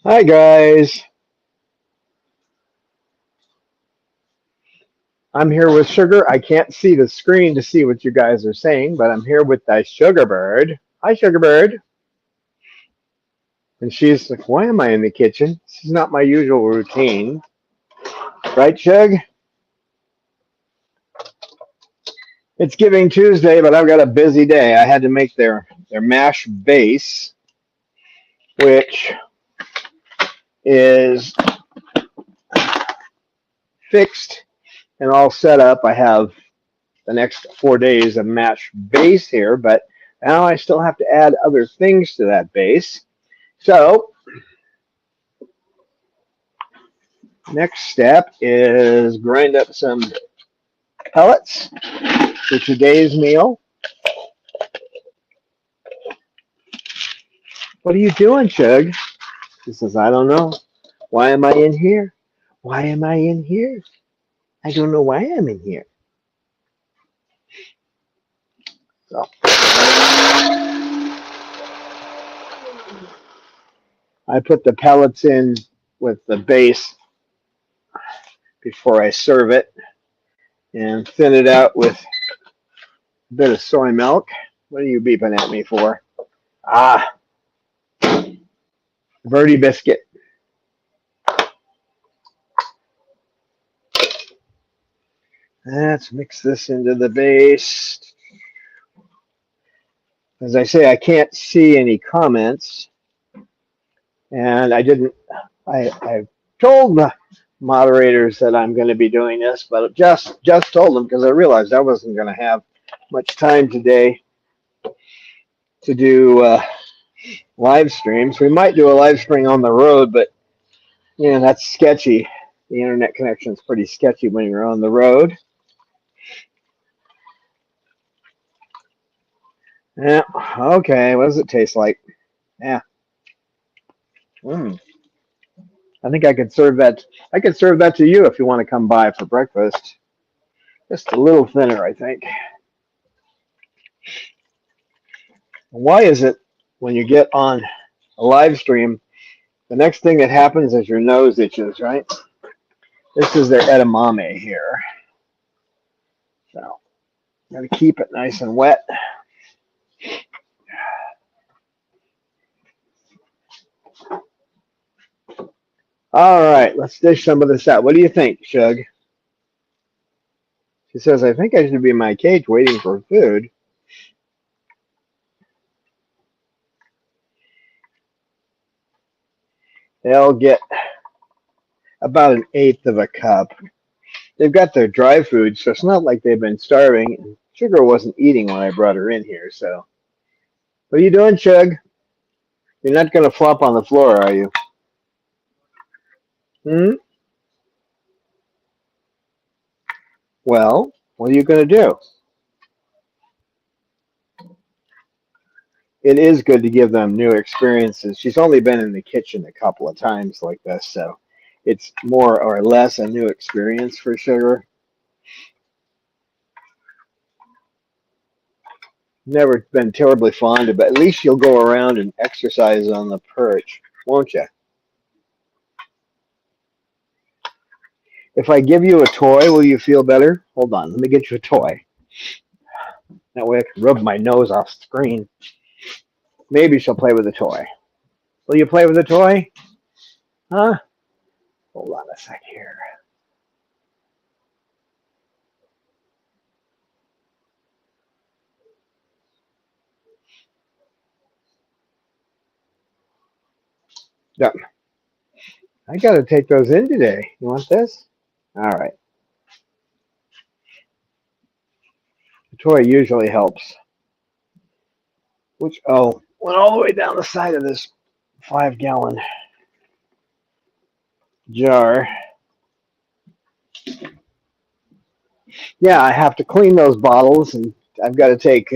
Hi guys, I'm here with Sugar. I can't see the screen to see what you guys are saying, but I'm here with the Sugar Bird. Hi Sugar Bird. And she's like, why am I in the kitchen? This is not my usual routine. Right, Shug? It's Giving Tuesday, but I've got a busy day. I had to make their mash base, which is fixed and all set up. I have the next 4 days of mash base here, but now I still have to add other things to that base. So next step is grind up some pellets for today's meal. What are you doing, Chug? She says, I don't know. Why am I in here? Why am I in here? I don't know why I'm in here. So I put the pellets in with the base before I serve it and thin it out with a bit of soy milk. What are you beeping at me for? Ah, Verdi biscuit. Let's mix this into the base. As I say, I can't see any comments, and I told the moderators that I'm going to be doing this, but just told them because I realized I wasn't going to have much time today to do live streams. We might do a live stream on the road, but that's sketchy. The internet connection is pretty sketchy when you're on the road. Yeah. Okay. What does it taste like? Yeah. I think I could serve that. I could serve that to you if you want to come by for breakfast. Just a little thinner, I think. Why is it when you get on a live stream, the next thing that happens is your nose itches, right? This is their edamame here. So, got to keep it nice and wet. All right, let's dish some of this out. What do you think, Shug? She says, I think I should be in my cage waiting for food. They'll get about an eighth of a cup. They've got their dry food, so it's not like they've been starving. Sugar wasn't eating when I brought her in here, so. What are you doing, Shug? You're not going to flop on the floor, are you? Well, what are you going to do? It is good to give them new experiences. She's only been in the kitchen a couple of times like this, so it's more or less a new experience for Sugar. Never been terribly fond of, but at least you'll go around and exercise on the perch, won't you? If I give you a toy, will you feel better? Hold on, let me get you a toy. That way I can rub my nose off screen. Maybe she'll play with a toy. Will you play with a toy? Huh? Hold on a sec here. Yep. I got to take those in today. You want this? All right. The toy usually helps. Which, oh, went all the way down the side of this 5-gallon jar. Yeah, I have to clean those bottles, and I've got to take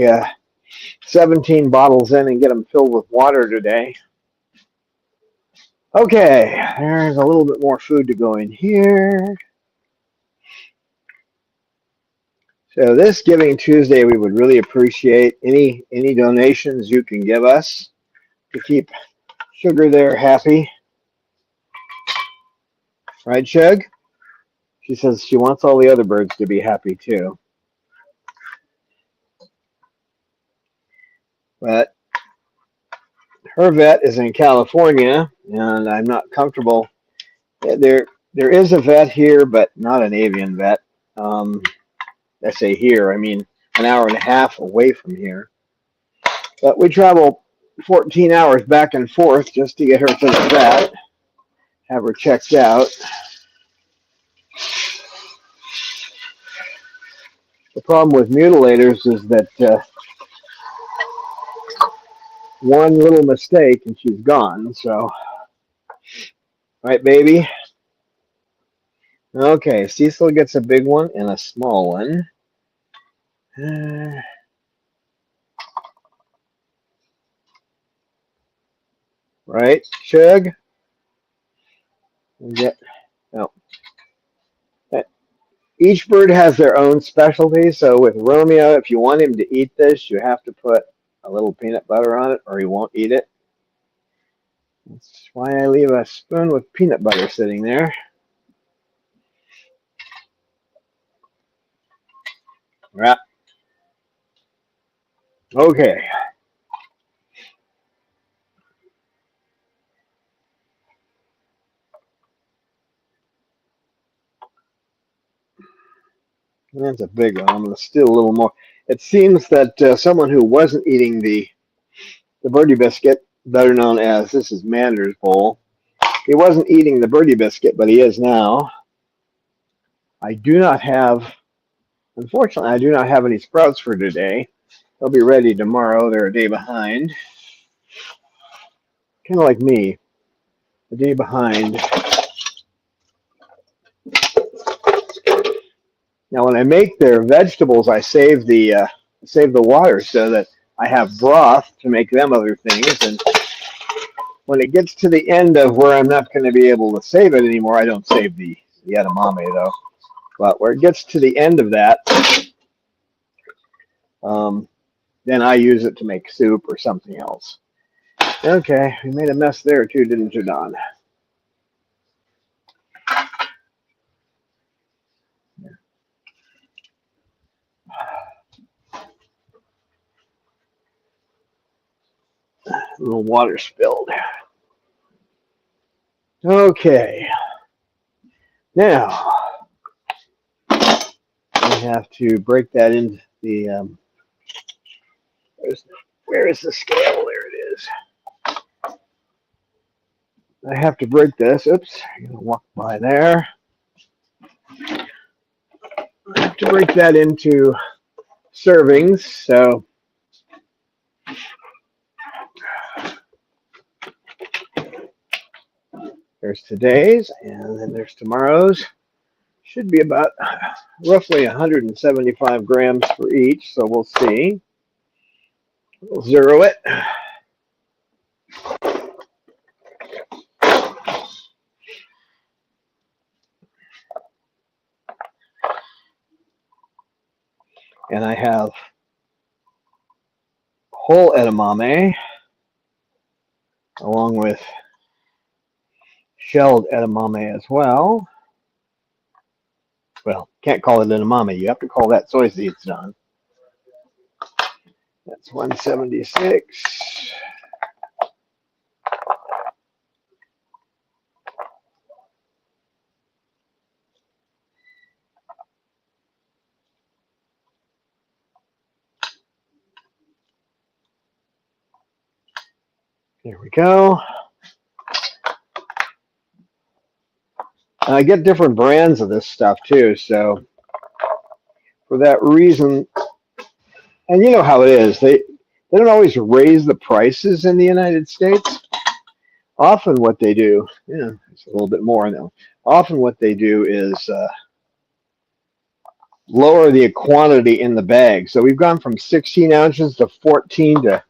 17 bottles in and get them filled with water today. Okay, there's a little bit more food to go in here. So this Giving Tuesday, we would really appreciate any donations you can give us to keep Sugar there happy. Right, Shug? She says she wants all the other birds to be happy too. But her vet is in California, and I'm not comfortable. There is a vet here, but not an avian vet. I say here, I mean an hour and a half away from here. But we travel 14 hours back and forth just to get her to the vet, have her checked out. The problem with mutilators is that one little mistake and she's gone. So, right, baby? Okay, Cecil gets a big one and a small one. Right, Shug? No. Each bird has their own specialty. So with Romeo, if you want him to eat this, you have to put a little peanut butter on it or he won't eat it. That's why I leave a spoon with peanut butter sitting there. Right. Okay. That's a big one. I'm going to steal a little more. It seems that someone who wasn't eating the birdie biscuit, better known as, this is Mander's bowl, he wasn't eating the birdie biscuit, but he is now. I do not have, unfortunately, I do not have any sprouts for today. They'll be ready tomorrow. They're a day behind. Kind of like me, a day behind. Now, when I make their vegetables, I save the water so that I have broth to make them other things. And when it gets to the end of where I'm not going to be able to save it anymore, I don't save the edamame though. But where it gets to the end of that, then I use it to make soup or something else. Okay, we made a mess there too, didn't you, Don? A little water spilled. Okay. Now, we have to break that into the, where is the scale? There it is. I have to break this. Oops, I'm going to walk by there. I have to break that into servings, so there's today's, and then there's tomorrow's. Should be about roughly 175 grams for each, so we'll see. We'll zero it. And I have whole edamame along with shelled edamame as well. Well, can't call it edamame. You have to call that soy seeds, Don. That's 176. There we go. And I get different brands of this stuff too, so for that reason, and you know how it is, They don't always raise the prices in the United States. Often what they do, it's a little bit more now. Often what they do is lower the quantity in the bag. So we've gone from 16 ounces to 14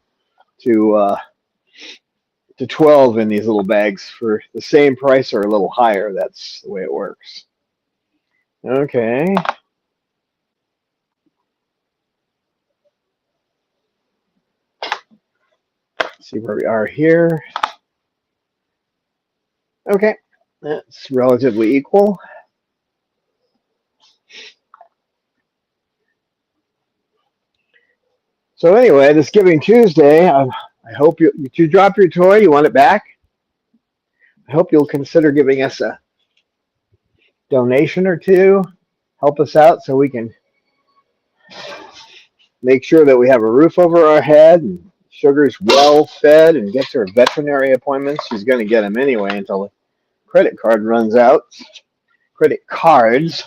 to 12 in these little bags for the same price or a little higher. That's the way it works. Okay. Let's see where we are here. Okay, that's relatively equal. So anyway, this Giving Tuesday, I hope you drop your toy, you want it back. I hope you'll consider giving us a donation or two. Help us out so we can make sure that we have a roof over our head and Sugar's well fed and gets her veterinary appointments. She's going to get them anyway until the credit card runs out. Credit cards.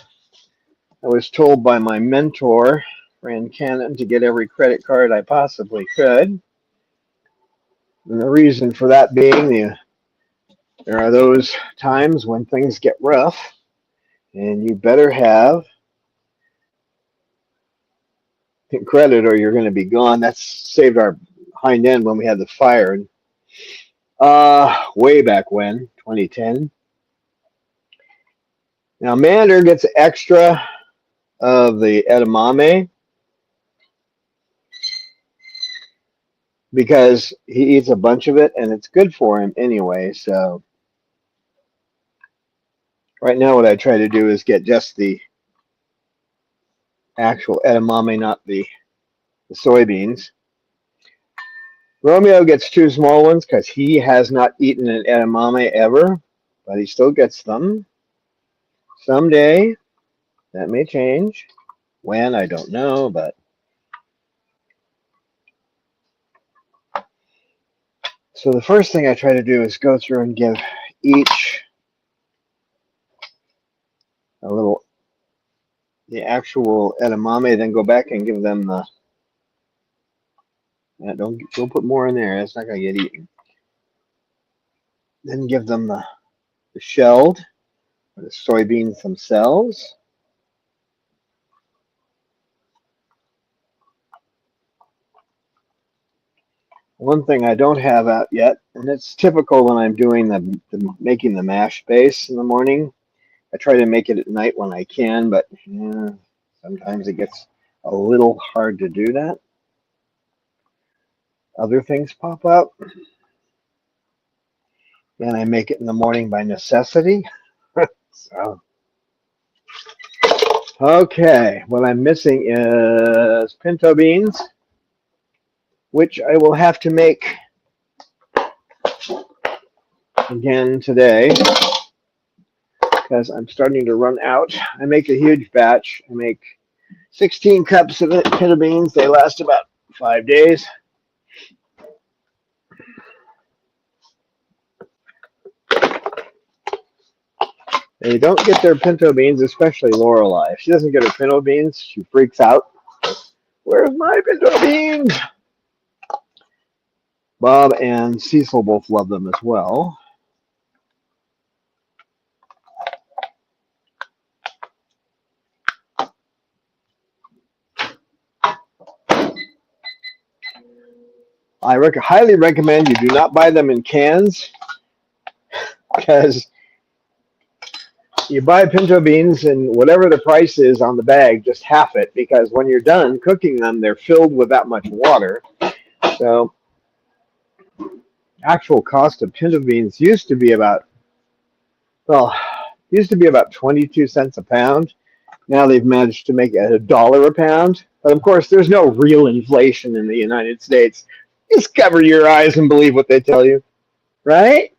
I was told by my mentor, Fran Cannon, to get every credit card I possibly could. And the reason for that being there are those times when things get rough and you better have credit or you're going to be gone. That's saved our hind end when we had the fire way back when, 2010. Now Mander gets extra of the edamame because he eats a bunch of it and it's good for him anyway. So right now what I try to do is get just the actual edamame, not the soybeans. Romeo gets 2 small ones because he has not eaten an edamame ever, but he still gets them. Someday that may change. When, I don't know, but so the first thing I try to do is go through and give each a little, the actual edamame, then go back and give them the, don't put more in there, it's not going to get eaten. Then give them the shelled, or the soybeans themselves. One thing I don't have out yet, and it's typical when I'm doing making the mash base in the morning. I try to make it at night when I can, but sometimes it gets a little hard to do that. Other things pop up. Then I make it in the morning by necessity. So, okay, what I'm missing is pinto beans, which I will have to make again today because I'm starting to run out. I make a huge batch. I make 16 cups of pinto beans. They last about 5 days. They don't get their pinto beans, especially Lorelei. If she doesn't get her pinto beans, she freaks out. Where's my pinto beans? Bob and Cecil both love them as well. I highly recommend you do not buy them in cans because you buy pinto beans and whatever the price is on the bag, just half it, because when you're done cooking them, they're filled with that much water. So actual cost of pinto beans used to be about 22 cents a pound. Now they've managed to make it $1 a pound. But of course, there's no real inflation in the United States. Just cover your eyes and believe what they tell you. Right?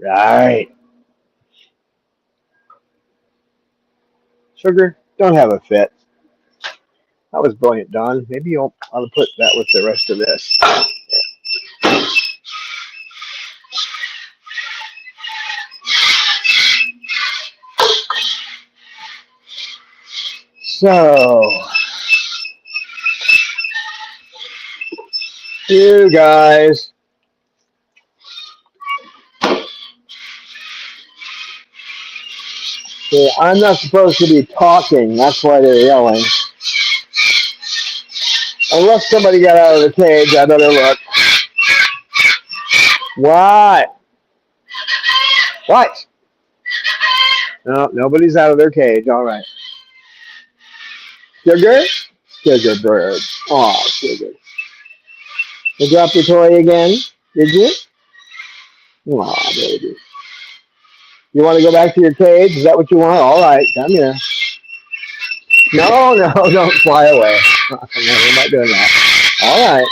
Right. Sugar, don't have a fit. That was brilliant, Don. Maybe you'll I'll put that with the rest of this. Yeah. So You guys. See, I'm not supposed to be talking. That's why they're yelling. Unless somebody got out of the cage, I better look. What? What? No, nobody's out of their cage. All right. Sugar? Sugar bird. Aw, Sugar. You dropped your toy again? Did you? Aw, baby. You want to go back to your cage? Is that what you want? All right, come here. No, no, don't fly away. No, we're not doing that. All right.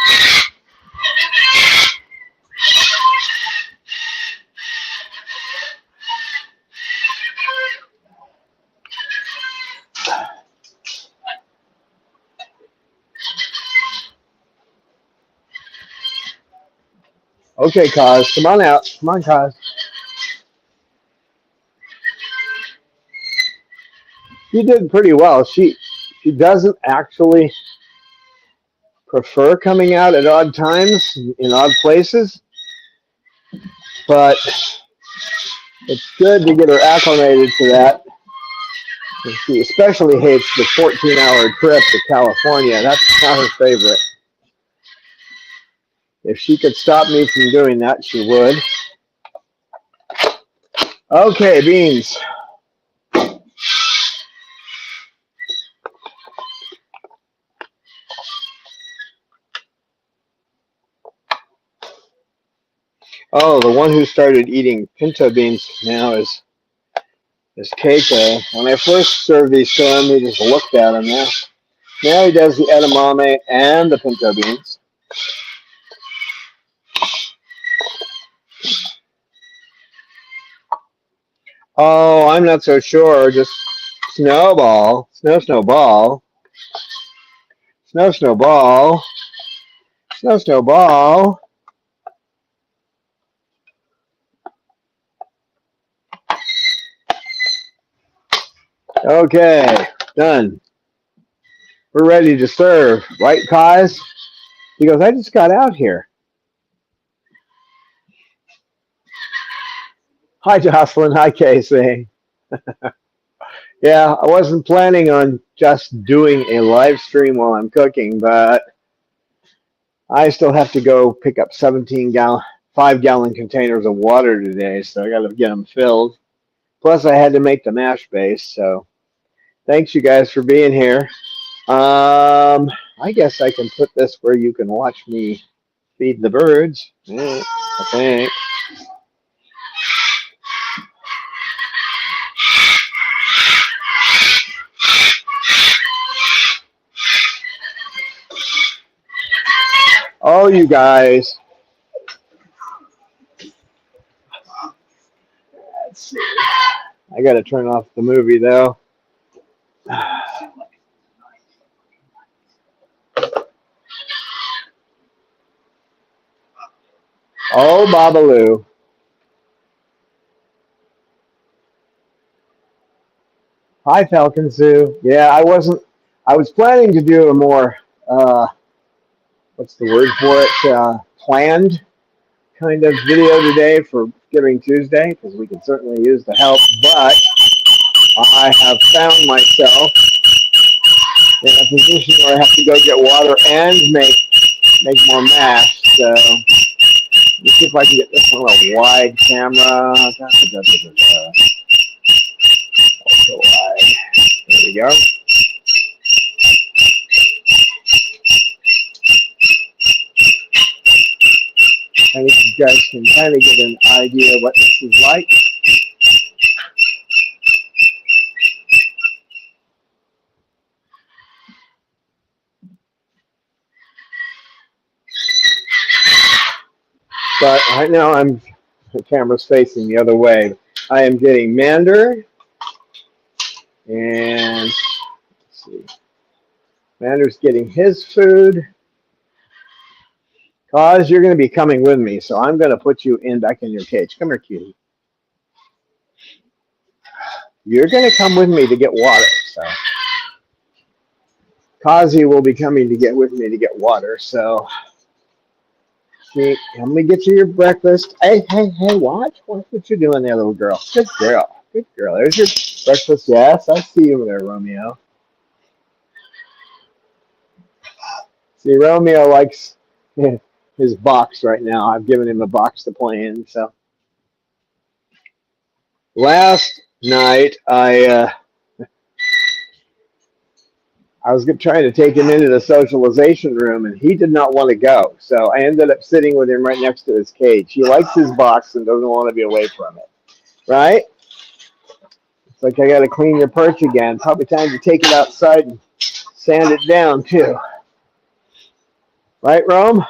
Okay, Kaz, come on out. Come on, Kaz. She did pretty well. She doesn't actually prefer coming out at odd times in odd places, but it's good to get her acclimated to that. And she especially hates the 14-hour trip to California. That's not her favorite. If she could stop me from doing that, she would. Okay, Beans. Oh, the one who started eating pinto beans now is Keiko. When I first served these to him, he just looked at them. Now he does the edamame and the pinto beans. Oh, I'm not so sure. Just Snowball. Snowball. Snowball. Snowball. Okay, done. We're ready to serve, right, Kaz? He goes, I just got out here. Hi, Jocelyn. Hi, Casey. Yeah, I wasn't planning on just doing a live stream while I'm cooking, but I still have to go pick up 5-gallon containers of water today, so I got to get them filled. Plus, I had to make the mash base, so thanks, you guys, for being here. I guess I can put this where you can watch me feed the birds. I think. Oh, you guys. Let's see. I got to turn off the movie, though. Oh, Babaloo. Hi, Falcon Sue. Yeah, I was planning to do a more, what's the word for it, planned kind of video today for Giving Tuesday, because we can certainly use the help, but I have found myself in a position where I have to go get water and make more mash, so let me see if I can get this one a wide camera. Also wide. There we go. I think you guys can kind of get an idea of what this is like. But right now the camera's facing the other way. I am getting Mander, and let's see. Mander's getting his food. Kaz, you're going to be coming with me, so I'm going to put you back in your cage. Come here, cutie. You're going to come with me to get water. So Kazi will be coming to get with me to get water. So See, let me get you your breakfast. Hey, hey, hey, watch what you're doing there, little girl. Good girl. Good girl. There's your breakfast. Yes, I see you there, Romeo. See, Romeo likes his box right now. I've given him a box to play in. So last night, I was trying to take him into the socialization room, and he did not want to go. So I ended up sitting with him right next to his cage. He likes his box and doesn't want to be away from it. Right? It's like I got to clean your perch again. Probably time to take it outside and sand it down too. Right, Rome?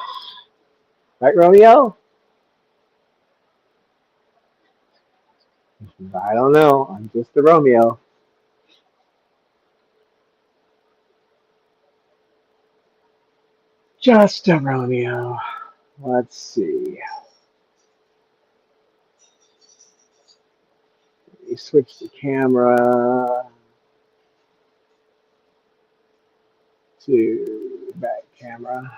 Right, Romeo? I don't know. I'm just a Romeo. Just a Romeo. Let's see. Let me switch the camera to back camera.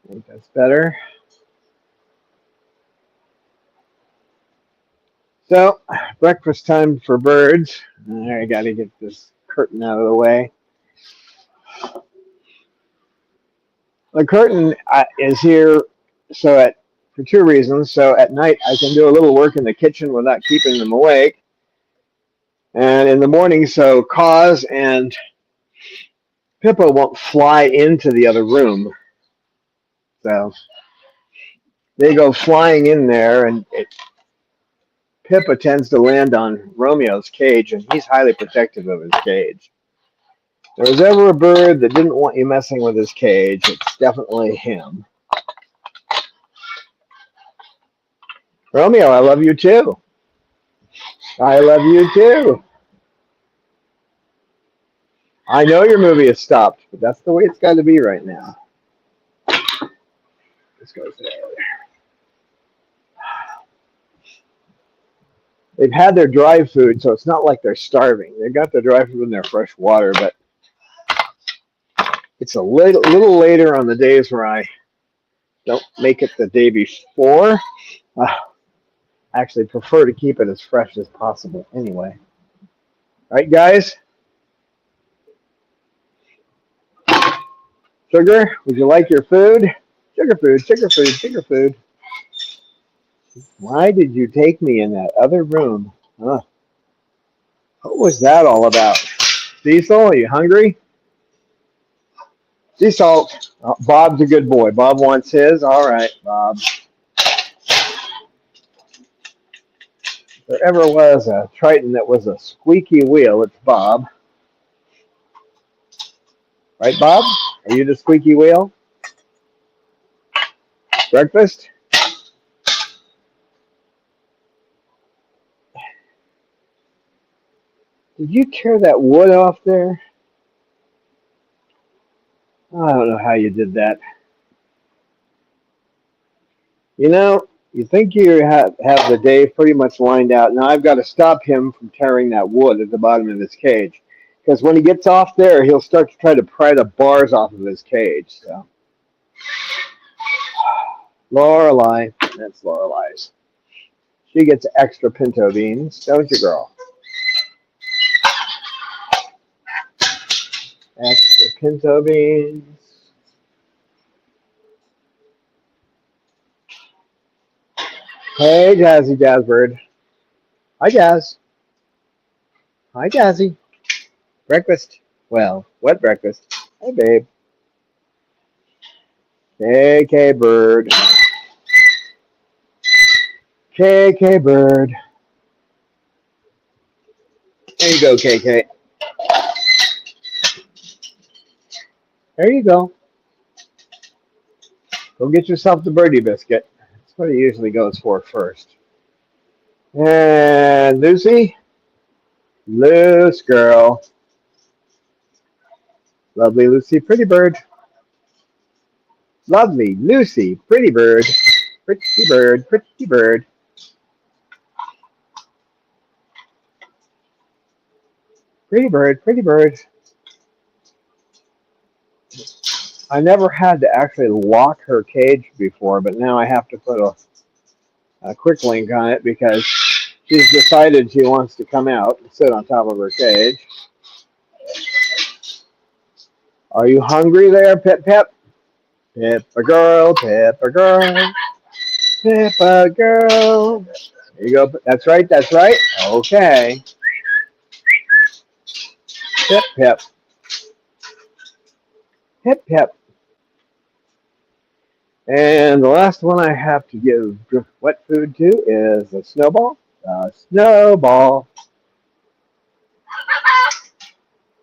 I think that's better. So, breakfast time for birds. I got to get this curtain out of the way. The curtain is here for two reasons. So at night I can do a little work in the kitchen without keeping them awake, and in the morning so Cause and Pippa won't fly into the other room. So they go flying in there, and Pippa tends to land on Romeo's cage, and he's highly protective of his cage. If there was ever a bird that didn't want you messing with his cage, it's definitely him. Romeo, I love you too. I love you too. I know your movie is stopped, but that's the way it's got to be right now. This goes there. They've had their dry food, so it's not like they're starving. They've got their dry food and their fresh water, but it's a little later on the days where I don't make it the day before. I actually prefer to keep it as fresh as possible anyway. All right, guys? Sugar, would you like your food? Sugar food, sugar food, sugar food. Why did you take me in that other room? Huh. What was that all about? Cecil, are you hungry? Sea salt. Oh, Bob's a good boy. Bob wants his. All right, Bob. If there ever was a Triton that was a squeaky wheel, it's Bob. Right, Bob? Are you the squeaky wheel? Breakfast? Did you tear that wood off there? I don't know how you did that. You know, you think you have the day pretty much lined out. Now I've got to stop him from tearing that wood at the bottom of his cage. Because when he gets off there, he'll start to try to pry the bars off of his cage. So, Lorelei, that's Lorelei's. She gets extra pinto beans, don't you, girl? Extra pinto beans. Hey, Jazzy Jazzbird. Hi, Jazz. Hi, Jazzy. Breakfast. Well, what breakfast? Hey, babe. KK Bird. KK Bird. There you go, KK. There you go. Go get yourself the birdie biscuit. That's what he usually goes for first. And Lucy. Loose girl. Lovely Lucy, pretty bird. Lovely Lucy, pretty bird. Pretty bird, pretty bird. Pretty bird, pretty bird. I never had to actually lock her cage before, but now I have to put a quick link on it because she's decided she wants to come out and sit on top of her cage. Are you hungry there, Pip Pip? Pippa girl, Pippa girl, Pippa girl. There you go. That's right, that's right. Okay. Pip Pip. Pip Pip. And the last one I have to give wet food to is a Snowball. Snowball.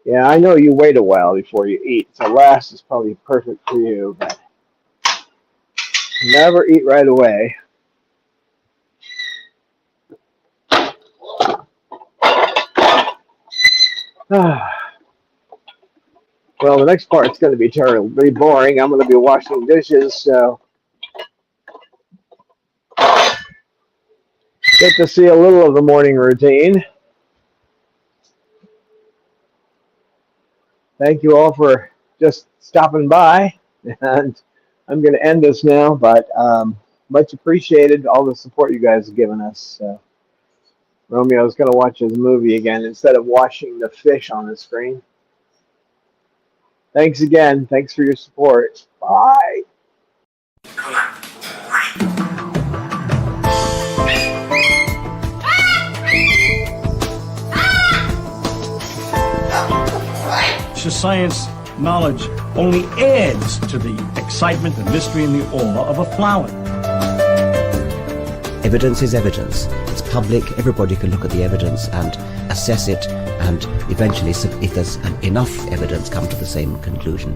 Yeah, I know you wait a while before you eat, so last is probably perfect for you, but never eat right away. Well, the next part's going to be terribly boring. I'm going to be washing dishes, so get to see a little of the morning routine. Thank you all for just stopping by, and I'm going to end this now, but much appreciated all the support you guys have given us. Romeo's going to watch his movie again instead of watching the fish on the screen. Thanks again. Thanks for your support. Bye. Science knowledge only adds to the excitement, the mystery, and the awe of a flower. Evidence is evidence. It's public. Everybody can look at the evidence and assess it, and eventually, if there's enough evidence, come to the same conclusion.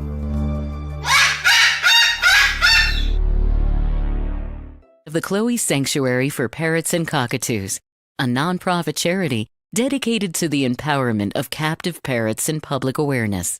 The Chloe Sanctuary for Parrots and Cockatoos, a nonprofit charity dedicated to the empowerment of captive parrots and public awareness.